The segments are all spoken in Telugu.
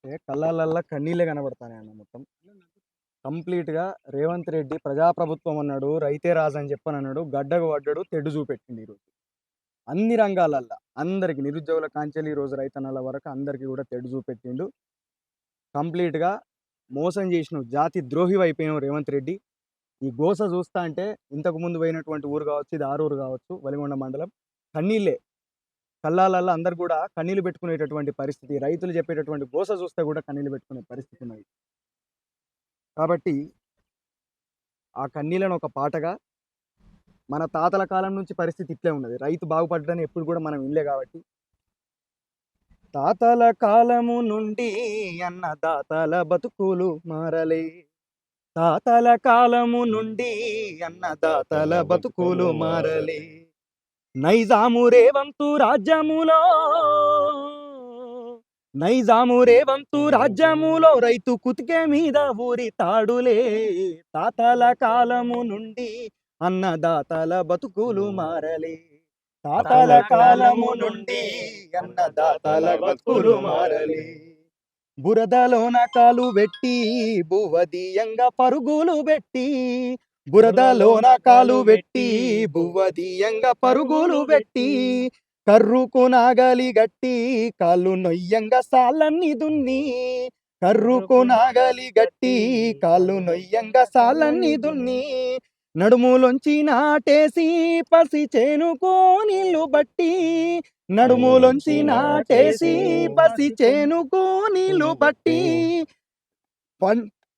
కళ్ళాలల్లా కన్నీళ్ళే కనబడతానయన్న మొత్తం. కంప్లీట్‌గా రేవంత్ రెడ్డి ప్రజాప్రభుత్వం అన్నాడు, రైతే రాజని చెప్పనన్నాడు, గడ్డకు పడ్డాడు, తెడ్డు చూపెట్టిండు ఈరోజు. అన్ని రంగాలల్ల అందరికి నిరుద్యోగుల కాంచెలి ఈరోజు రైతన్నల వరకు అందరికీ కూడా తెడ్డు చూపెట్టిండు. కంప్లీట్‌గా మోసం చేసినవు, జాతి ద్రోహివైపోయినవు రేవంత్ రెడ్డి. ఈ గోస చూస్తా అంటే ఇంతకు ముందు పోయినటువంటి ఊరు కావచ్చు, ఇది ఆరూరు కావచ్చు, వలిగొండ మండలం. కన్నీళ్ళే. కళ్ళాలల్లా అందరూ కూడా కన్నీళ్లు పెట్టుకునేటటువంటి పరిస్థితి. రైతులు చెప్పేటటువంటి గోస చూస్తే కూడా కన్నీళ్లు పెట్టుకునే పరిస్థితి ఉన్నది. కాబట్టి ఆ కన్నీళ్లను ఒక పాటగా మన తాతల కాలం నుంచి పరిస్థితి ఇట్లే ఉన్నది. రైతు బాగుపడ్డని ఎప్పుడు కూడా మనం వినలే కాబట్టి తాతల కాలము నుండి అన్నదాతల బతుకులు మారలే. తాతల కాలము నుండి అన్నదాతల బతుకులు మారలే. నైజాము రేవంతు రాజ్యములో రైతు కుతికే మీద ఊరి తాడులే. తాతల కాలము నుండి అన్నదాతల బతుకులు మారలే. తాతల కాలము నుండి అన్నదాతల బతుకులు మారలే. బురదలోన కాలు పెట్టి భువదీయంగా పరుగులు పెట్టి, బురదలోన కాలు పెట్టి భువదీయంగా పరుగులు పెట్టి, కర్రుకు నాగలి గట్టి కాళ్ళు నొయ్యంగా సాలన్ని దున్ని, కర్రుకు నాగలి గట్టి కాళ్ళు నొయ్యంగా సాలన్ని దున్ని, నడుములోంచి నాటేసి పసి చేనుకో నీళ్లు బట్టి, నడుములోంచి నాటేసి పసి చేనుకో నీళ్లు బట్టి,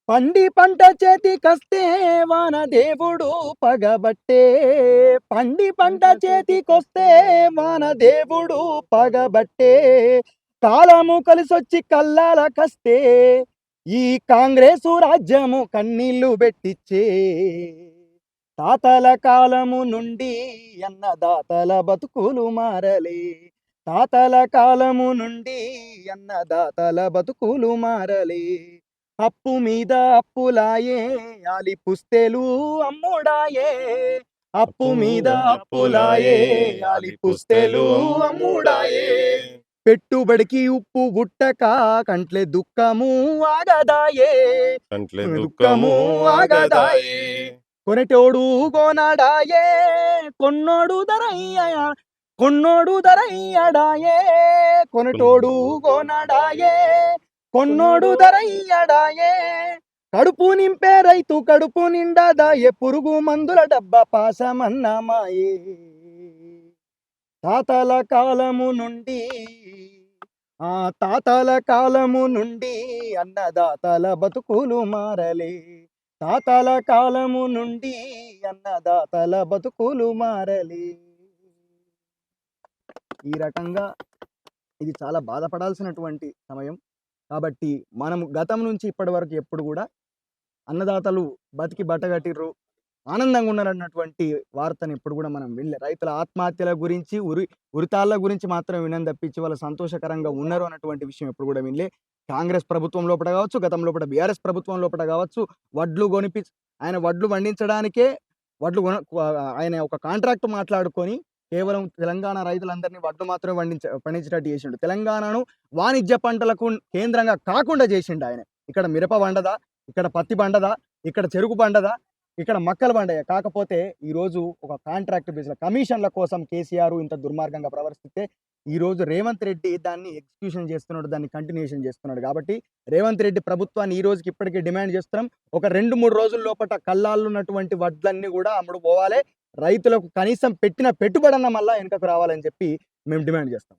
పండి పంట చేతికొస్తే వాన దేవుడు పగబట్టే. పండి పంట చేతికొస్తే వాన దేవుడు పగబట్టే. కాలము కలిసొచ్చి కల్లాల కస్తే ఈ కాంగ్రెసు రాజ్యము కన్నీళ్లు పెట్టిచ్చే. తాతల కాలము నుండి అన్నదాతల బతుకులు మారలే. తాతల కాలము నుండి అన్నదాతల బతుకులు మారలే. అప్పు మీద అప్పులాయే ఆలి పుస్తెలు అమ్ముడాయే. అప్పు మీద అప్పులాయే ఆలి పుస్తెలు అమ్ముడాయే. పెట్టుబడికి ఉప్పు గుట్టక కంట్లే దుఃఖము ఆగదాయే. దుఃఖము ఆగదాయే. కొనటోడు గోనాడాయే, కొన్నోడు ధరయ్యడాయే. కొనటోడు గోనాడాయే, కొన్నోడు ధరయ్యడాయే. కడుపు నింపే రైతు కడుపు నిండాదాయే, పురుగు మందుల డబ్బా పాసమన్నమాయే. తాతల కాలము నుండి అన్నదాతల బతుకులు మారలే. తాతల కాలము నుండి అన్నదాతల బతుకులు మారలే. ఈ రకంగా ఇది చాలా బాధపడాల్సినటువంటి సమయం. కాబట్టి మనము గతం నుంచి ఇప్పటి వరకు ఎప్పుడు కూడా అన్నదాతలు బతికి బట్టగట్టిర్రు, ఆనందంగా ఉన్నారన్నటువంటి వార్తను ఎప్పుడు కూడా మనం వినలే. రైతుల ఆత్మహత్యల గురించి ఉరితాళ్ళ గురించి మాత్రం వినని తప్పించి వాళ్ళు సంతోషకరంగా ఉన్నారు అన్నటువంటి విషయం ఎప్పుడు కూడా వినలే. కాంగ్రెస్ ప్రభుత్వం లోపల కావచ్చు, గతం లోపల బీఆర్ఎస్ ప్రభుత్వం లోపల కావచ్చు, ఆయన వడ్లు పండించడానికే ఆయన ఒక కాంట్రాక్ట్ మాట్లాడుకొని కేవలం తెలంగాణ రైతులందరినీ వడ్లు మాత్రమే పండించేటట్టు చేసిండు. తెలంగాణను వాణిజ్య పంటలకు కేంద్రంగా కాకుండా చేసిండు ఆయన. ఇక్కడ మిరప పండదా, ఇక్కడ పత్తి పండదా, ఇక్కడ చెరుకు పండదా, ఇక్కడ మక్కలు పండాయి. కాకపోతే ఈరోజు ఒక కాంట్రాక్ట్ బేస్లో కమిషన్ల కోసం కేసీఆర్ ఇంత దుర్మార్గంగా ప్రవర్తిస్తే ఈరోజు రేవంత్ రెడ్డి దాన్ని ఎగ్జిక్యూషన్ చేస్తున్నాడు, దాన్ని కంటిన్యూషన్ చేస్తున్నాడు. కాబట్టి రేవంత్ రెడ్డి ప్రభుత్వాన్ని ఈ రోజుకి ఇప్పటికీ డిమాండ్ చేస్తున్నాం. ఒక 2-3 రోజుల లోపల కళ్ళాల్లో ఉన్నటువంటి వడ్లన్నీ కూడా అమ్ముడు పోవాలి. రైతులకు కనీసం పెట్టిన పెట్టుబడన్న మళ్ళా వెనుకకు రావాలని చెప్పి మేము డిమాండ్ చేస్తాం.